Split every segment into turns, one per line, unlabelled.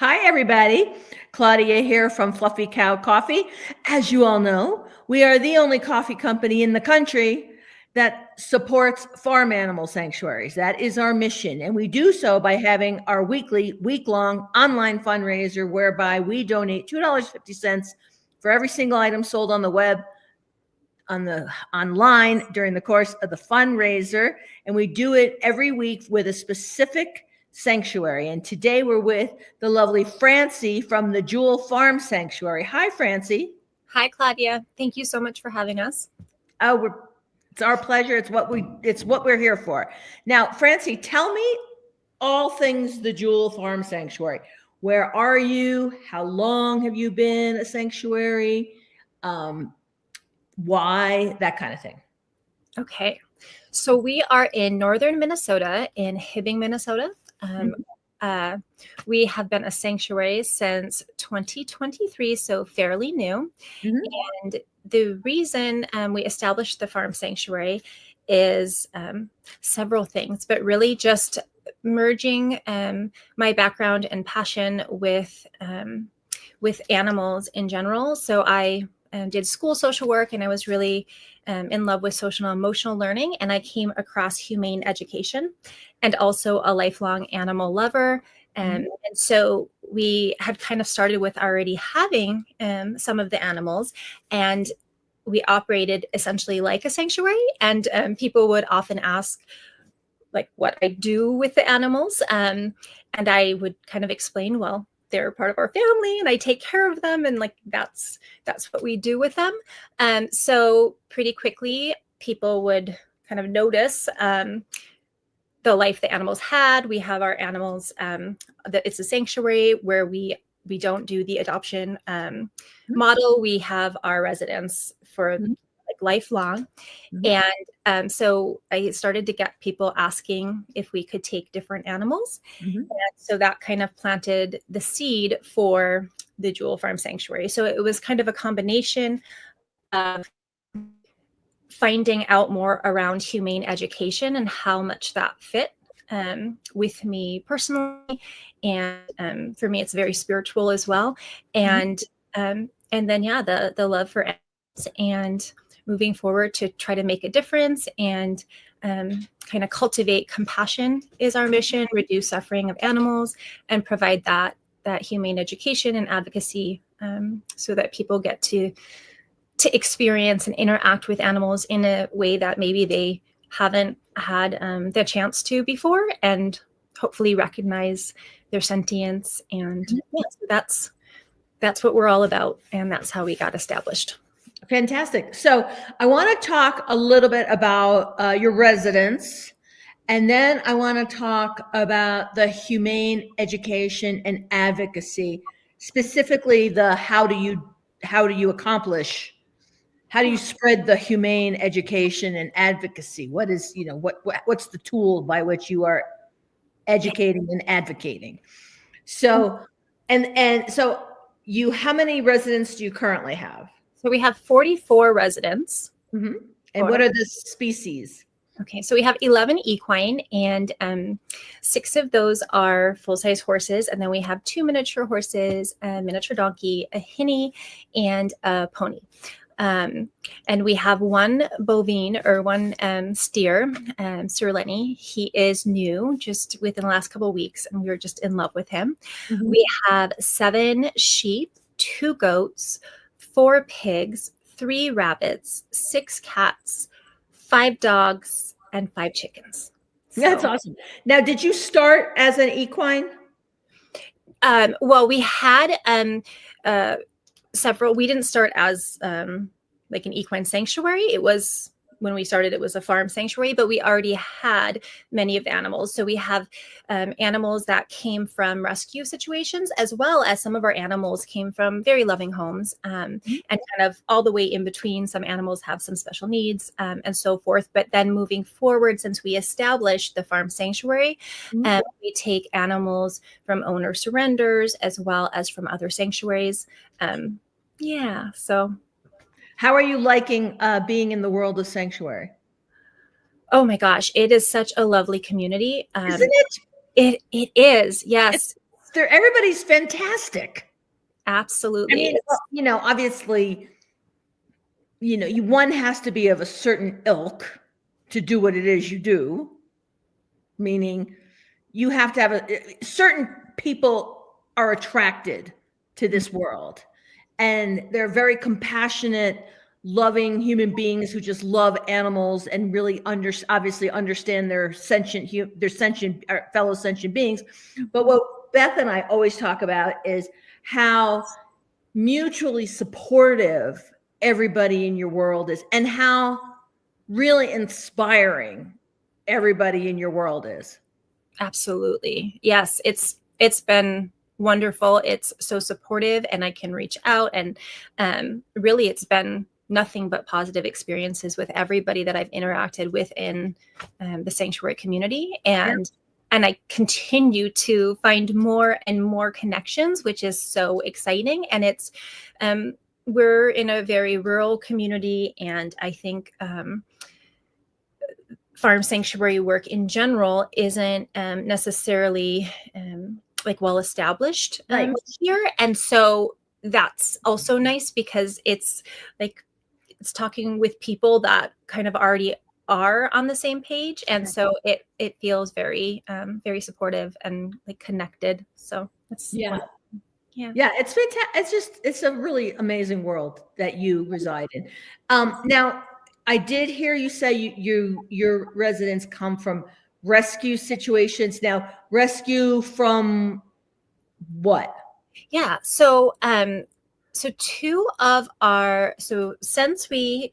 Hi, everybody. Claudia here from Fluffy Cow Coffee. As you all know, we are the only coffee company in the country that supports farm animal sanctuaries. That is our mission. And we do so by having our week-long online fundraiser whereby we donate $2.50 for every single item sold on the web, online during the course of the fundraiser. And we do it every week with a specific sanctuary. And today we're with the lovely Francie from the Jewel Farm Sanctuary. Hi, Francie.
Hi, Claudia. Thank you so much for having us.
It's our pleasure. It's what we're here for. Now, Francie, tell me all things the Jewel Farm Sanctuary. Where are you? How long have you been a sanctuary? Why? That kind of thing.
Okay. So we are in northern Minnesota, in Hibbing, Minnesota. We have been a sanctuary since 2023, so fairly new. And the reason we established the farm sanctuary is several things, but really just merging my background and passion with animals in general. So I did school social work, and I was really in love with social and emotional learning. And I came across humane education and also a lifelong animal lover. And so we had kind of started with already having some of the animals, and we operated essentially like a sanctuary. And people would often ask, like, what I do with the animals. And I would kind of explain, well, they're part of our family and I take care of them. And like, that's what we do with them. So pretty quickly, people would kind of notice the life the animals had. We have our animals, it's a sanctuary where we don't do the adoption model. We have our residents for like lifelong. And so I started to get people asking if we could take different animals. And so that kind of planted the seed for the Jewel Farm Sanctuary. So it was kind of a combination of finding out more around humane education and how much that fit with me personally. And for me, it's very spiritual as well. And then, the love for animals and moving forward to try to make a difference and kind of cultivate compassion is our mission, reduce suffering of animals, and provide that humane education and advocacy so that people get to experience and interact with animals in a way that maybe they haven't had the chance to before, and hopefully recognize their sentience. And that's what we're all about. And that's how we got established.
Fantastic. So I want to talk a little bit about your residents, and then I want to talk about the humane education and advocacy, specifically the how do you accomplish, how do you spread the humane education and advocacy? What is, what's the tool by which you are educating and advocating? So, and so how many residents do you currently have?
So we have 44 residents.
And what are the species?
Okay, so we have 11 equine, and 6 of those are full-size horses. And then we have 2 miniature horses, a miniature donkey, a hinny, and a pony. And we have 1 bovine, or 1 steer, Sir Lenny. He is new, just within the last couple of weeks, and we were just in love with him. We have 7 sheep, 2 goats, 4 pigs, 3 rabbits, 6 cats, 5 dogs, and 5 chickens.
So, that's awesome. Now, did you start as an equine?
Well, we had several. We didn't start as like an equine sanctuary. It was, when we started, it was a farm sanctuary, but we already had many of the animals. So we have animals that came from rescue situations, as well as some of our animals came from very loving homes, and kind of all the way in between. Some animals have some special needs and so forth. But then moving forward, since we established the farm sanctuary, we take animals from owner surrenders as well as from other sanctuaries. So.
How are you liking being in the world of sanctuary?
Oh my gosh, it is such a lovely community.
Isn't it?
It is, yes.
everybody's fantastic.
Absolutely.
I mean, obviously, one has to be of a certain ilk to do what it is you do, meaning you have to have certain people are attracted to this world, and they're very compassionate, loving human beings who just love animals and really obviously understand their fellow sentient beings. But what Beth and I always talk about is how mutually supportive everybody in your world is, and how really inspiring everybody in your world is.
Absolutely. Yes, it's been wonderful. It's so supportive, and I can reach out, and really it's been nothing but positive experiences with everybody that I've interacted with in the sanctuary community. And I continue to find more and more connections, which is so exciting. And it's we're in a very rural community, and I think farm sanctuary work in general isn't necessarily like well established here. And so that's also nice, because it's talking with people that kind of already are on the same page. And so it feels very, very supportive and like connected. So it's wonderful.
Yeah, it's fantastic. It's a really amazing world that you reside in. Now, I did hear you say your residents come from rescue situations. Now, rescue from what?
Yeah. So since I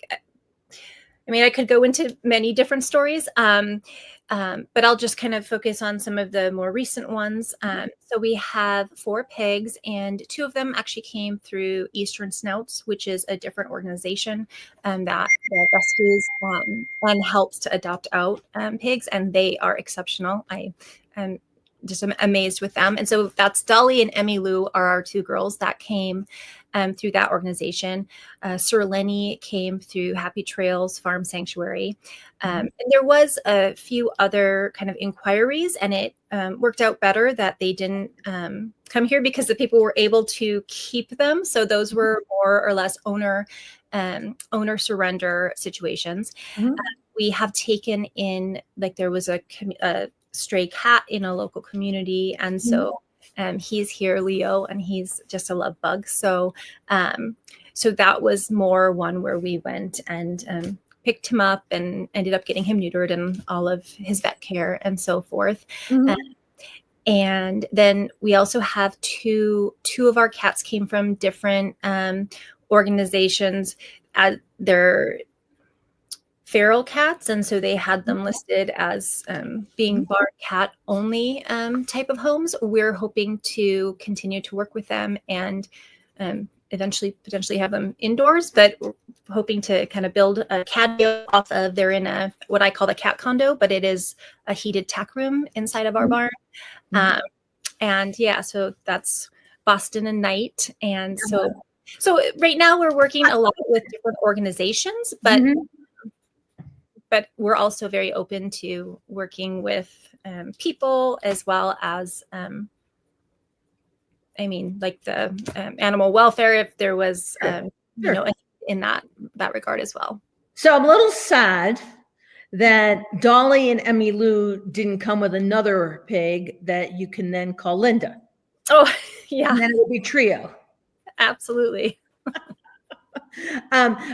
could go into many different stories, but I'll just kind of focus on some of the more recent ones. So we have 4 pigs, and 2 of them actually came through Eastern Snouts, which is a different organization that rescues and helps to adopt out pigs, and they are exceptional. I am just amazed with them. And so that's Dolly and Emmy Lou are our 2 girls that came through that organization. Sir Lenny came through Happy Trails Farm Sanctuary. And there was a few other kind of inquiries, and it worked out better that they didn't come here, because the people were able to keep them. So those were more or less owner surrender situations. We have taken in, like, there was a stray cat in a local community, and so he's here, Leo, and he's just a love bug. So so that was more one where we went and picked him up and ended up getting him neutered and all of his vet care and so forth. And then we also have two of our cats came from different organizations. They're feral cats, and so they had them listed as being barn cat only type of homes. We're hoping to continue to work with them and eventually potentially have them indoors, but we're hoping to kind of build a catio off of, they're in what I call the cat condo, but it is a heated tack room inside of our barn. And yeah, so that's Boston and Night. And so right now we're working a lot with different organizations, but we're also very open to working with people, as well as, like the animal welfare, if there was, in that regard as well.
So I'm a little sad that Dolly and Emmy Lou didn't come with another pig that you can then call Linda.
Oh, yeah.
And then it would be trio.
Absolutely.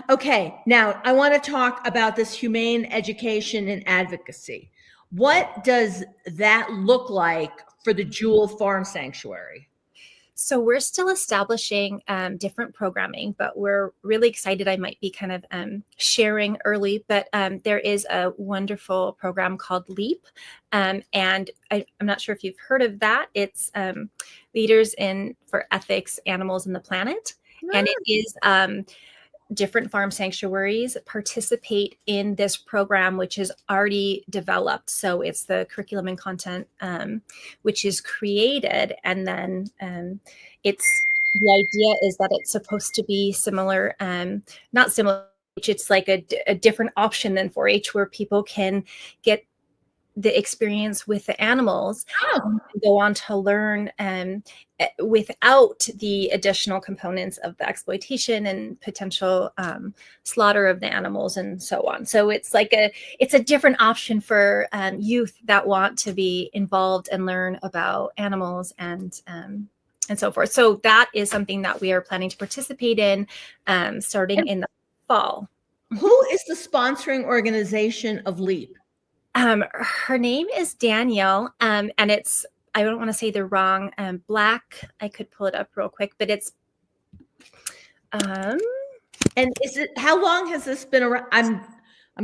Okay, now I want to talk about this humane education and advocacy. What does that look like for the Jewel Farm Sanctuary?
So we're still establishing different programming, but we're really excited. I might be kind of sharing early, but there is a wonderful program called LEAP. And I'm not sure if you've heard of that. It's Leaders for Ethics, Animals, and the Planet. And it is different farm sanctuaries participate in this program, which is already developed. So it's the curriculum and content, which is created. And then the idea is that it's supposed to be similar, not similar, it's like a different option than 4-H, where people can get the experience with the animals,
Oh,
and go on to learn without the additional components of the exploitation and potential slaughter of the animals and so on. So it's like it's a different option for youth that want to be involved and learn about animals and so forth. So that is something that we are planning to participate in starting in the fall.
who is the sponsoring organization of LEAP?
Her name is Danielle, and it's, I don't want to say the wrong, Black. I could pull it up real quick, but it's.
And is it, how long has this been around? I'm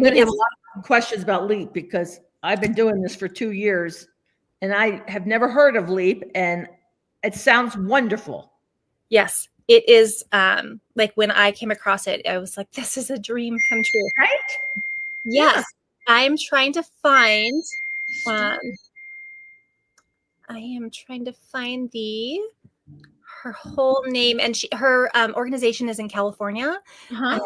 going to have a lot of questions about LEAP because I've been doing this for 2 years and I have never heard of LEAP, and it sounds wonderful.
Yes, it is. Like when I came across it, I was like, this is a dream come true.
Right?
Yes.
Yeah.
I'm trying to find, I am trying to find her whole name, and her organization is in California.
Uh-huh.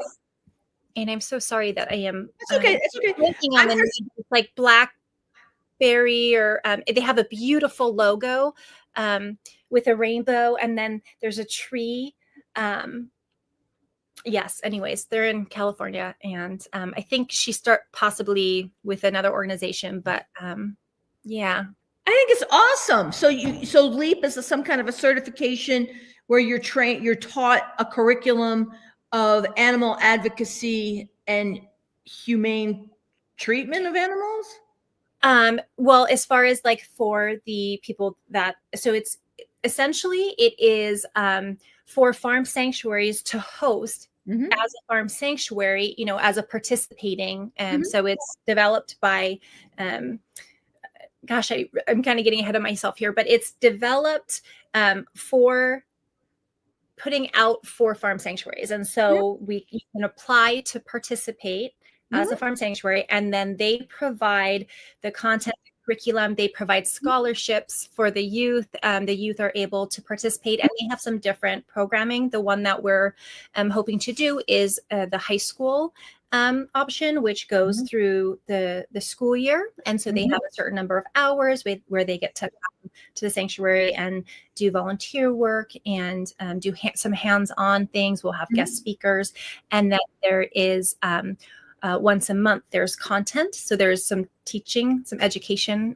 And I'm so sorry that I am.
It's okay. It's okay.
On the name. It's like Blackberry, or they have a beautiful logo with a rainbow, and then there's a tree. Yes, anyways, they're in California, and I think she start possibly with another organization, but yeah.
I think it's awesome. So LEAP is some kind of a certification where you're taught a curriculum of animal advocacy and humane treatment of animals.
Well, as far as like for the people that, so it's essentially it is for farm sanctuaries to host
Mm-hmm.
as a farm sanctuary, as a participating.
Mm-hmm.
So it's developed by, gosh, I'm kind of getting ahead of myself here, but it's developed for putting out for farm sanctuaries. And so you can apply to participate as a farm sanctuary, and then they provide the content, curriculum, they provide scholarships for the youth. The youth are able to participate, and they have some different programming. The one that we're hoping to do is the high school option, which goes through the school year. And so they have a certain number of hours where they get to come to the sanctuary and do volunteer work and do some hands-on things. We'll have guest speakers. And then there is once a month, there's content. So there's some teaching, some education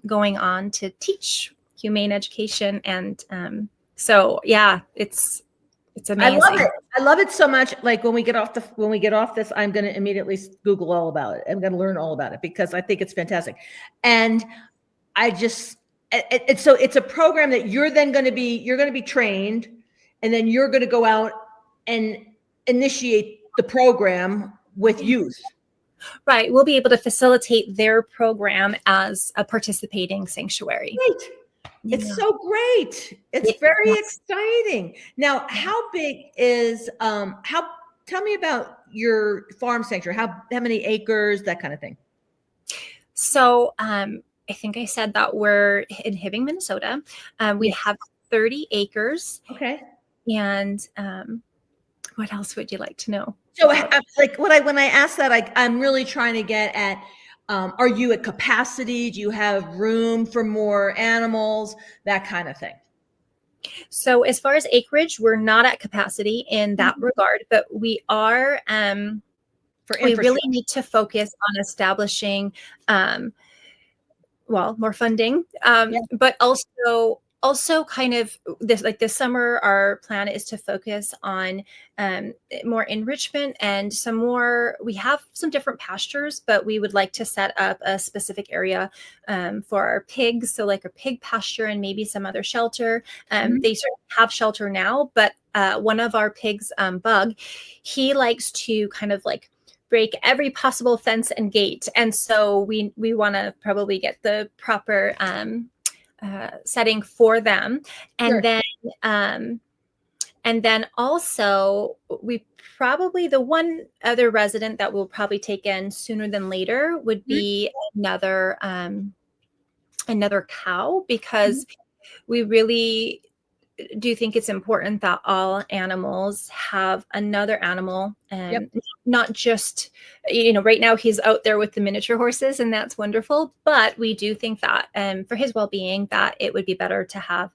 going on to teach humane education. And so, yeah, it's amazing.
I love it. I love it so much. Like when we get off this, I'm going to immediately Google all about it. I'm going to learn all about it because I think it's fantastic. And so it's a program that you're going to be trained, and then you're going to go out and initiate the program with youth.
Right. We'll be able to facilitate their program as a participating sanctuary.
Great. Yeah. It's so great. It's very exciting. Now, how big is, tell me about your farm sanctuary. How many acres, that kind of thing?
So, I think I said that we're in Hibbing, Minnesota. We have 30 acres.
Okay.
And what else would you like to know?
So like when I ask that, I'm really trying to get at, are you at capacity? Do you have room for more animals? That kind of thing.
So as far as acreage, we're not at capacity in that regard, but we are, we really need to focus on establishing, more funding, but also kind of this summer, our plan is to focus on more enrichment and we have some different pastures, but we would like to set up a specific area for our pigs. So like a pig pasture and maybe some other shelter. They sort of have shelter now, but one of our pigs, Bug, he likes to kind of like break every possible fence and gate. And so we want to probably get the proper setting for them. And then also we probably, the one other resident that we'll probably take in sooner than later would be another cow, because we really do think it's important that all animals have another animal,
Yep.
not just, right now he's out there with the miniature horses and that's wonderful, but we do think that for his well-being that it would be better to have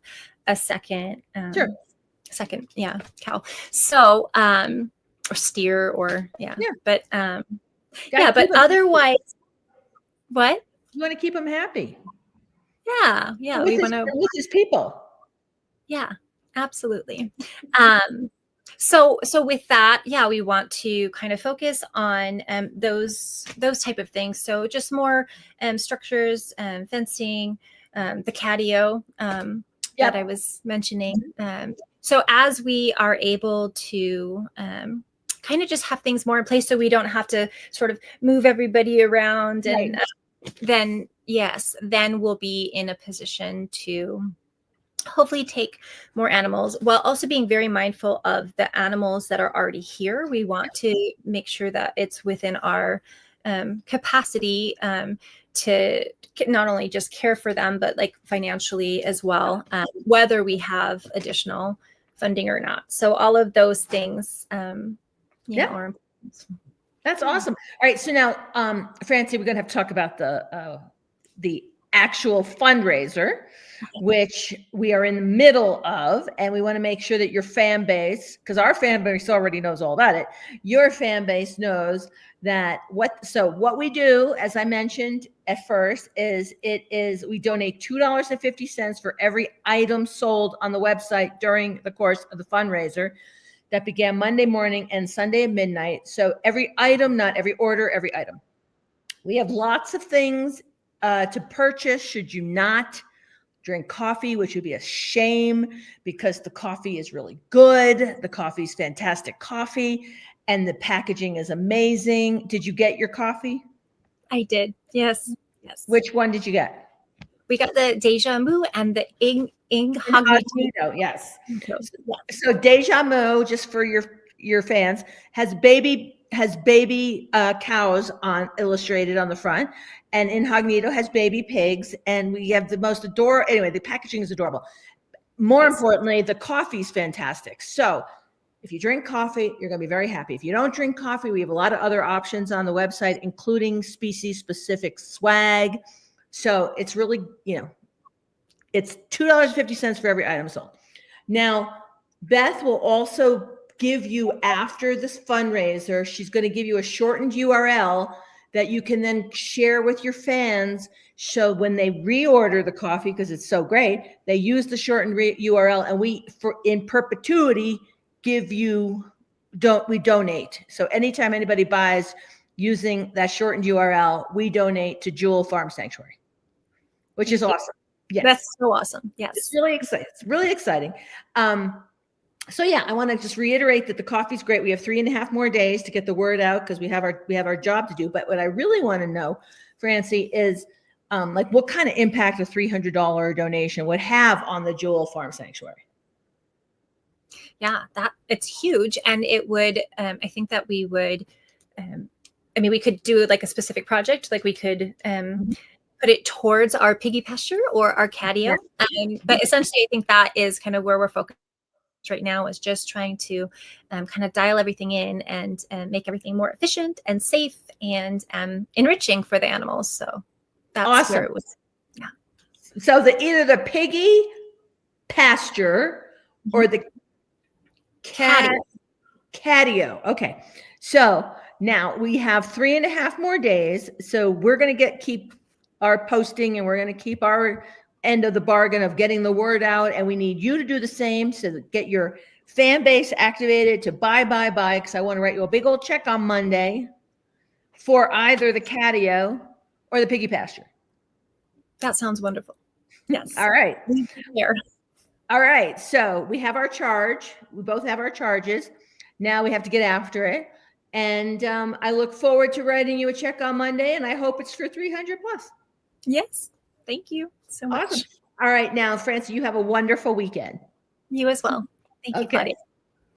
a second,
Sure.
cow. So, or steer or, but, but otherwise, what?
You want to keep him happy.
Yeah. We want to,
with his people.
yeah, absolutely. So with that, we want to kind of focus on those type of things. So just more structures, fencing, the catio that I was mentioning. So as we are able to kind of just have things more in place, so we don't have to sort of move everybody around, and then we'll be in a position to hopefully take more animals while also being very mindful of the animals that are already here. We want to make sure that it's within our capacity to not only just care for them, but like financially as well, whether we have additional funding or not. So all of those things are important.
That's awesome. All right. So now, Francie, we're going to have to talk about the actual fundraiser, which we are in the middle of, and we want to make sure that your fan base, because our fan base already knows all about it, your fan base knows that what we do, as I mentioned at first, is we donate $2.50 for every item sold on the website during the course of the fundraiser that began Monday morning and Sunday at midnight. So every item, not every order, every item. We have lots of things to purchase should you not drink coffee, which would be a shame because the coffee is really good. The coffee is fantastic coffee and the packaging is amazing. Did you get your coffee?
I did. Yes.
Which one did you get?
We got the Deja Mu and the Incognito.
Yes. So Deja Mu, just for your fans, has baby cows illustrated on the front, and Incognito has baby pigs, and we have the most adorable. Anyway, the packaging is adorable. More importantly, the coffee is fantastic. So if you drink coffee, you're going to be very happy. If you don't drink coffee, we have a lot of other options on the website, including species-specific swag. So it's really, it's $2.50 for every item sold. Now, Beth will also give you, after this fundraiser, she's going to give you a shortened URL that you can then share with your fans. So when they reorder the coffee, because it's so great, they use the shortened URL, and we, in perpetuity, we donate. So anytime anybody buys using that shortened URL, we donate to Jewel Farm Sanctuary, which is awesome.
Yes. That's so awesome. Yes.
It's really exciting. It's really exciting. So I want to just reiterate that the coffee's great. We have 3.5 more days to get the word out because we have our job to do. But what I really want to know, Francie, is what kind of impact a $300 donation would have on the Jewel Farm Sanctuary.
Yeah, that it's huge. And it would, I think that we would, we could do like a specific project, like we could put it towards our piggy pasture or our catio. But essentially, I think that is kind of where we're focused right now, is just trying to kind of dial everything in and make everything more efficient and safe and enriching for the animals. So that's awesome. Where it was. Yeah.
So either the piggy pasture or the catio. Okay. So now we have 3.5 more days. So we're going to keep our posting, and we're going to keep our end of the bargain of getting the word out. And we need you to do the same, to get your fan base activated to buy, because I want to write you a big old check on Monday for either the catio or the piggy pasture.
That sounds wonderful. Yes.
All right. All right. So we have our charge. We both have our charges. Now we have to get after it. And I look forward to writing you a check on Monday, and I hope it's for 300 plus.
Yes. Thank you so much.
Awesome. All right. Now, Francie, you have a wonderful weekend.
You as well. Thank you, Claudia.